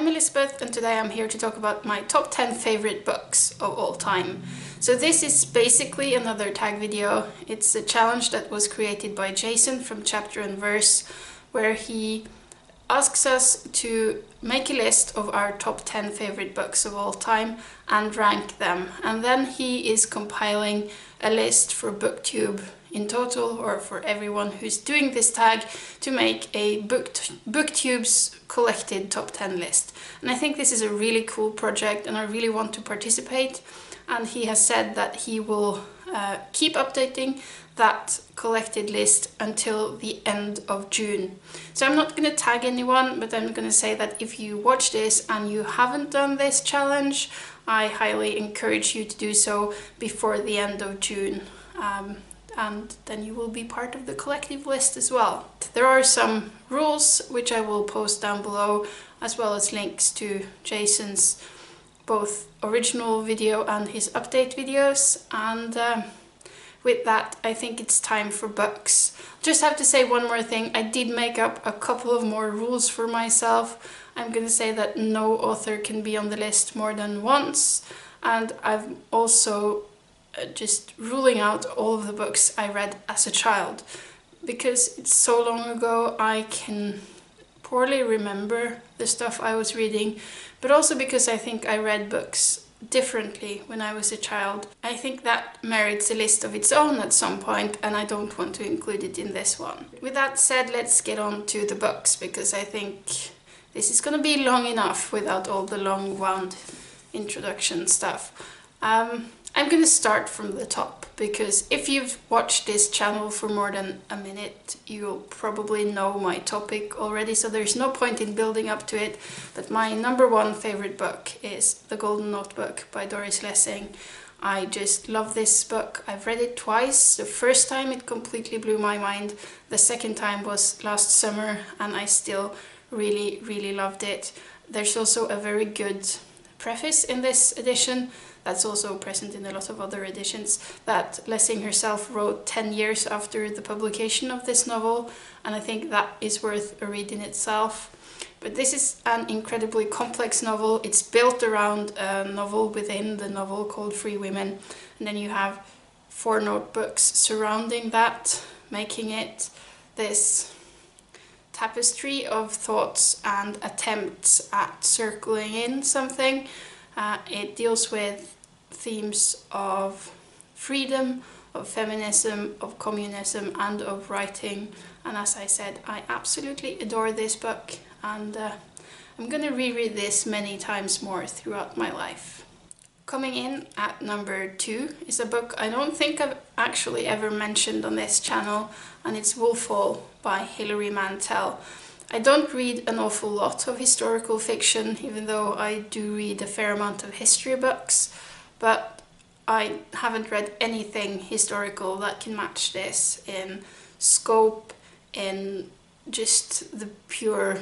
I'm Elizabeth and today I'm here to talk about my top 10 favorite books of all time. So this is basically another tag video. It's a challenge that was created by Jason from Chapter and Verse, where he asks us to make a list of our top 10 favorite books of all time and rank them. And then he is compiling a list for Booktube in total, or for everyone who's doing this tag, to make a Booktube's collected top 10 list. And I think this is a really cool project and I really want to participate. And he has said that he will keep updating that collected list until the end of June. So I'm not going to tag anyone, but I'm going to say that if you watch this and you haven't done this challenge, I highly encourage you to do so before the end of June. And then you will be part of the collective list as well. There are some rules which I will post down below, as well as links to Jason's both original video and his update videos. And with that, I think it's time for books. Just have to say one more thing. I did make up a couple of more rules for myself. I'm going to say that no author can be on the list more than once. And I'm also just ruling out all of the books I read as a child, because it's so long ago I can poorly remember the stuff I was reading, but also because I think I read books differently when I was a child. I think that merits a list of its own at some point, and I don't want to include it in this one. With that said, let's get on to the books, because I think this is going to be long enough without all the long wound introduction stuff. I'm going to start from the top, because if you've watched this channel for more than a minute, you'll probably know my topic already, so there's no point in building up to it. But my number one favorite book is The Golden Notebook by Doris Lessing. I just love this book. I've read it twice. The first time it completely blew my mind. The second time was last summer, and I still really loved it. There's also a very good preface in this edition that's also present in a lot of other editions, that Lessing herself wrote 10 years after the publication of this novel, and I think that is worth a read in itself. But this is an incredibly complex novel. It's built around a novel within the novel called Free Women, and then you have 4 notebooks surrounding that, making it this tapestry of thoughts and attempts at circling in something. It deals with themes of freedom, of feminism, of communism, and of writing. And as I said, I absolutely adore this book, and I'm gonna reread this many times more throughout my life. Coming in at number 2 is a book I don't think I've actually ever mentioned on this channel, and it's Wolfhall by Hilary Mantel. I don't read an awful lot of historical fiction, even though I do read a fair amount of history books, but I haven't read anything historical that can match this in scope, in just the pure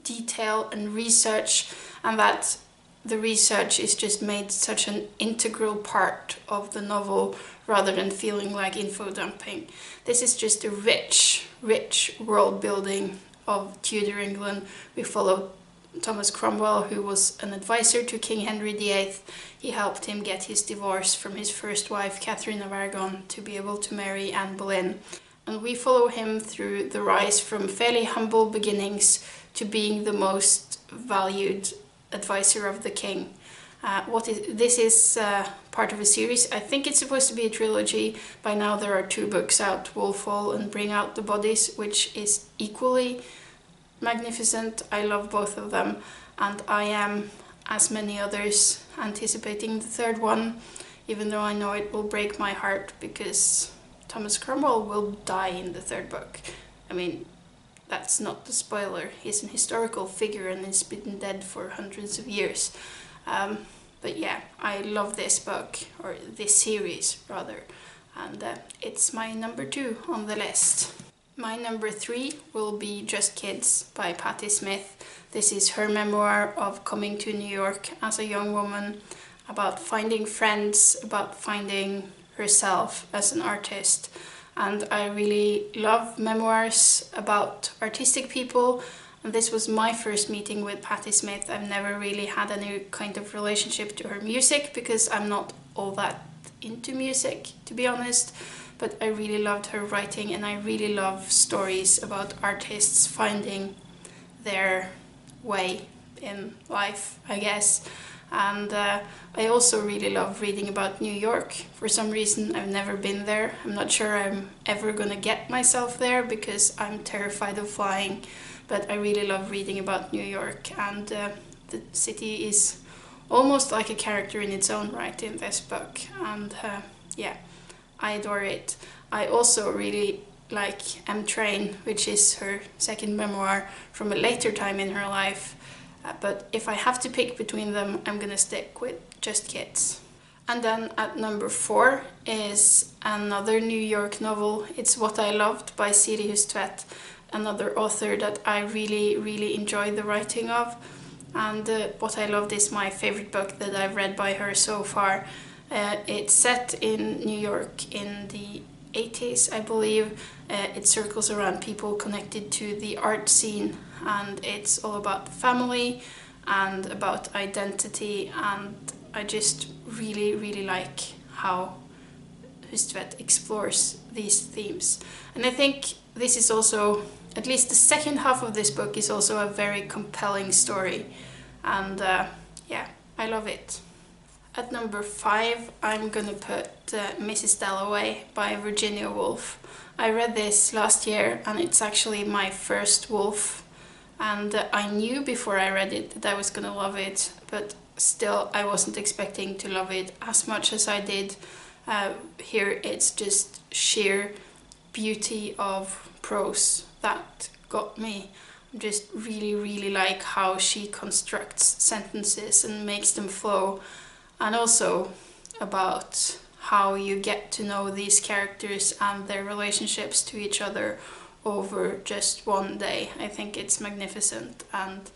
detail and research, and that the research is just made such an integral part of the novel rather than feeling like info dumping. This is just a rich world building of Tudor England. We follow Thomas Cromwell, who was an advisor to King Henry VIII. He helped him get his divorce from his first wife, Catherine of Aragon, to be able to marry Anne Boleyn. And we follow him through the rise from fairly humble beginnings to being the most valued advisor of the king. This is part of a series. I think it's supposed to be a trilogy. By now there are 2 books out, Wolfhall and Bring Out the Bodies, which is equally magnificent. I love both of them, and I am, as many others, anticipating the 3rd one, even though I know it will break my heart, because Thomas Cromwell will die in the 3rd book. I mean, that's not the spoiler. He's an historical figure and he's been dead for hundreds of years. But yeah, I love this book, or this series rather, and it's my number 2 on the list. My number 3 will be Just Kids by Patti Smith. This is her memoir of coming to New York as a young woman, about finding friends, about finding herself as an artist. And I really love memoirs about artistic people, And this was my first meeting with Patti Smith. I've never really had any kind of relationship to her music because I'm not all that into music, to be honest. But I really loved her writing, and I really love stories about artists finding their way in life, I guess. And I also really love reading about New York. For some reason, I've never been there. I'm not sure I'm ever gonna get myself there because I'm terrified of flying. But I really love reading about New York, and the city is almost like a character in its own right in this book. And yeah, I adore it. I also really like Train, which is her second memoir from a later time in her life. But if I have to pick between them, I'm gonna stick with Just Kids. And then at number 4 is another New York novel. It's What I Loved by Siri Hustvedt, another author that I really enjoy the writing of. And What I Loved is my favorite book that I've read by her so far. It's set in New York in the 80s, I believe. It circles around people connected to the art scene, and it's all about family and about identity, and I just really like how Hustvedt explores these themes. And I think this is also, at least the second half of this book is also a very compelling story, and yeah, I love it. At number 5, I'm gonna put Mrs. Dalloway by Virginia Woolf. I read this last year, and it's actually my first Woolf, and I knew before I read it that I was gonna love it, but still I wasn't expecting to love it as much as I did. Here it's just sheer beauty of prose that got me. I just really like how she constructs sentences and makes them flow, and also about how you get to know these characters and their relationships to each other over just one day. I think it's magnificent, and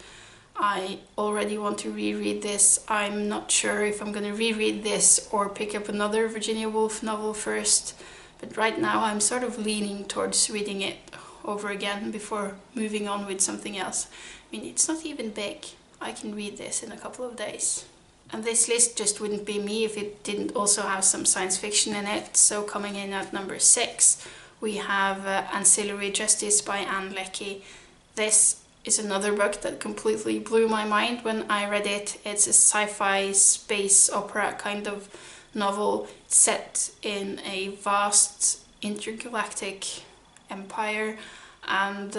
I already want to reread this. I'm not sure if I'm going to reread this or pick up another Virginia Woolf novel first, but right now I'm sort of leaning towards reading it over again before moving on with something else. I mean, it's not even big. I can read this in a couple of days. And this list just wouldn't be me if it didn't also have some science fiction in it. So coming in at number 6, we have Ancillary Justice by Anne Leckie. This is another book that completely blew my mind when I read it. It's a sci-fi space opera kind of novel set in a vast intergalactic empire, and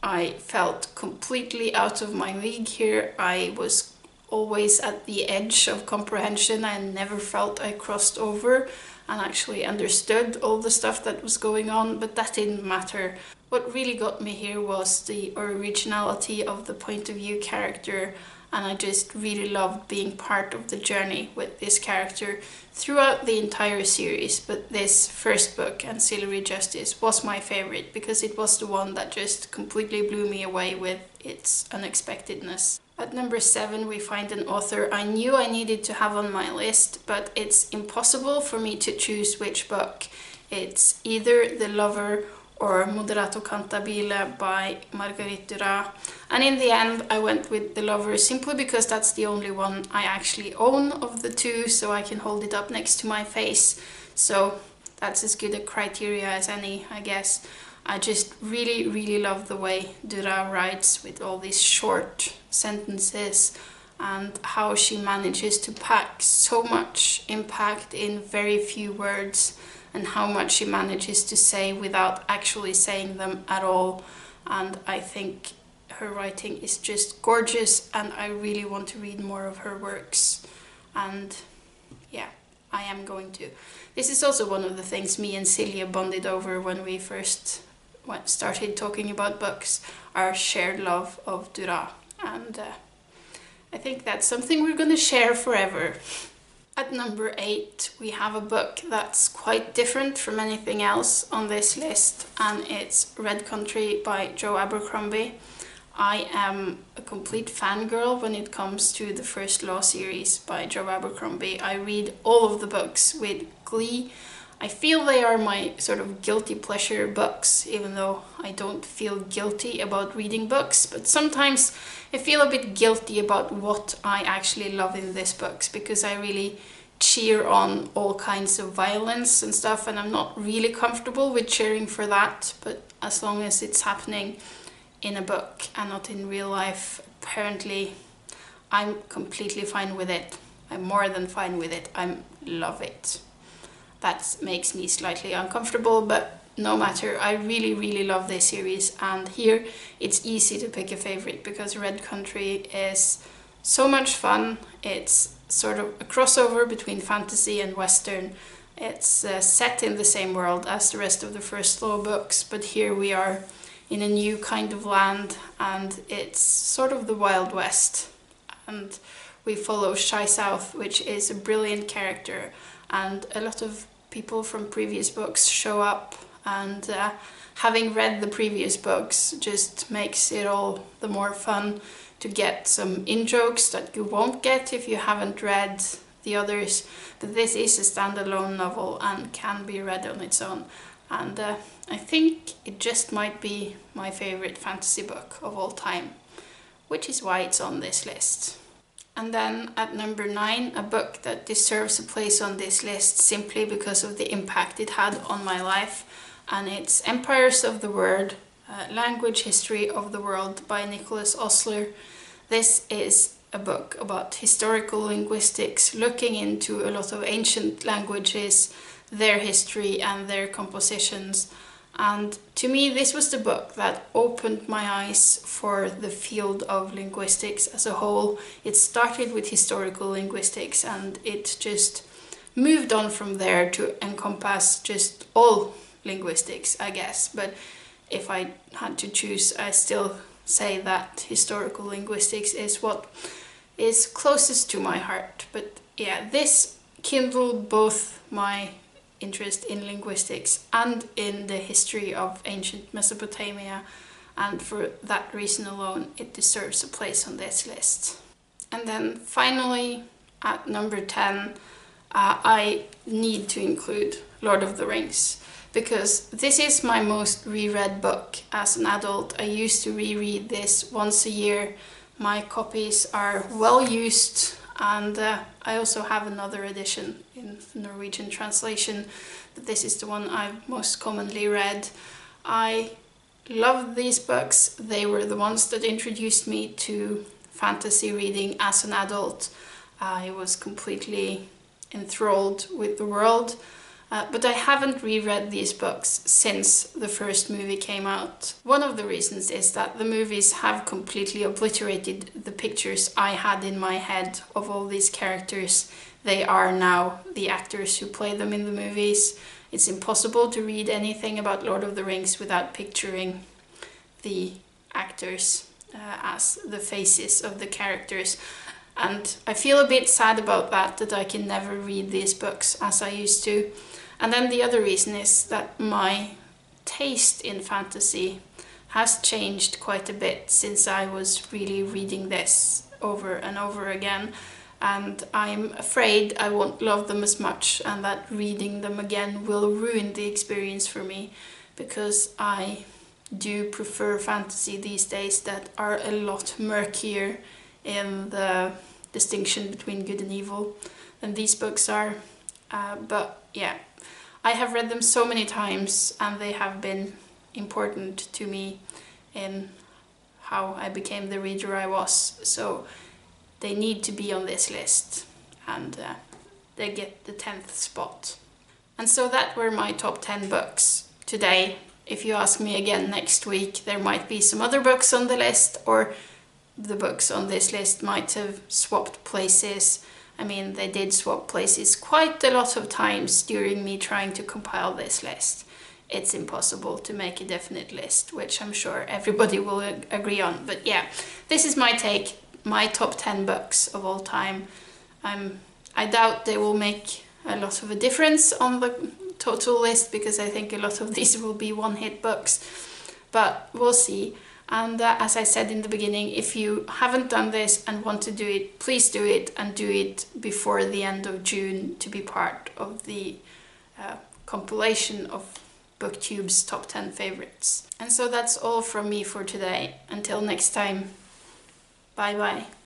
I felt completely out of my league here. I was always at the edge of comprehension. I never felt I crossed over and actually understood all the stuff that was going on, but that didn't matter. What really got me here was the originality of the point of view character, and I just really loved being part of the journey with this character throughout the entire series. But this first book, Ancillary Justice, was my favorite because it was the one that just completely blew me away with its unexpectedness. At number 7, we find an author I knew I needed to have on my list, but it's impossible for me to choose which book. It's either The Lover or Moderato Cantabile by Marguerite Duras. And in the end, I went with The Lover simply because that's the only one I actually own of the two, so I can hold it up next to my face. So that's as good a criteria as any, I guess. I just really love the way Duras writes with all these short sentences and how she manages to pack so much impact in very few words, and how much she manages to say without actually saying them at all. And I think her writing is just gorgeous, and I really want to read more of her works. And yeah, I am going to. This is also one of the things me and Silja bonded over when we first started talking about books, our shared love of Duras. And I think that's something we're going to share forever. At number 8, we have a book that's quite different from anything else on this list, and it's Red Country by Joe Abercrombie. I am a complete fangirl when it comes to the First Law series by Joe Abercrombie. I read all of the books with glee. I feel they are my sort of guilty pleasure books, even though I don't feel guilty about reading books. But sometimes I feel a bit guilty about what I actually love in these books, because I really cheer on all kinds of violence and stuff, and I'm not really comfortable with cheering for that. But as long as it's happening in a book and not in real life, apparently I'm completely fine with it. I'm more than fine with it. I love it. That makes me slightly uncomfortable, but no matter. I really, really love this series, and here it's easy to pick a favorite because Red Country is so much fun. It's sort of a crossover between fantasy and western. It's set in the same world as the rest of the First Law books, but here we are in a new kind of land, and it's sort of the Wild West. And we follow Shy South, which is a brilliant character, and a lot of people from previous books show up, and having read the previous books just makes it all the more fun to get some in-jokes that you won't get if you haven't read the others. But this is a standalone novel and can be read on its own, and I think it just might be my favorite fantasy book of all time, which is why it's on this list. And then at number 9, a book that deserves a place on this list simply because of the impact it had on my life, and it's Empires of the Word, Language History of the World by Nicholas Osler. This is a book about historical linguistics, looking into a lot of ancient languages, their history and their compositions. And to me, this was the book that opened my eyes for the field of linguistics as a whole. It started with historical linguistics, and it just moved on from there to encompass just all linguistics, I guess. But if I had to choose, I still say that historical linguistics is what is closest to my heart. But yeah, this kindled both my interest in linguistics and in the history of ancient Mesopotamia, and for that reason alone it deserves a place on this list. And then finally at number 10, I need to include Lord of the Rings, because this is my most reread book as an adult. I used to reread this once a year. My copies are well used, and I also have another edition in Norwegian translation, but this is the one I've most commonly read. I love these books. They were the ones that introduced me to fantasy reading as an adult. I was completely enthralled with the world, but I haven't reread these books since the first movie came out. One of the reasons is that the movies have completely obliterated the pictures I had in my head of all these characters. They are now the actors who play them in the movies. It's impossible to read anything about Lord of the Rings without picturing the actors as the faces of the characters. And I feel a bit sad about that I can never read these books as I used to. And then the other reason is that my taste in fantasy has changed quite a bit since I was really reading this over and over again. And I'm afraid I won't love them as much, and that reading them again will ruin the experience for me, because I do prefer fantasy these days that are a lot murkier in the distinction between good and evil than these books are. But yeah, I have read them so many times, and they have been important to me in how I became the reader I was. So they need to be on this list, and they get the 10th spot. And so that were my top 10 books today. If you ask me again next week, there might be some other books on the list, or the books on this list might have swapped places. I mean, they did swap places quite a lot of times during me trying to compile this list. It's impossible to make a definite list, which I'm sure everybody will agree on. But yeah, this is my take, my top 10 books of all time. I doubt they will make a lot of a difference on the total list, because I think a lot of these will be one-hit books, but we'll see. And as I said in the beginning, if you haven't done this and want to do it, please do it, and do it before the end of June to be part of the compilation of Booktube's top 10 favorites. And so that's all from me for today. Until next time, bye bye.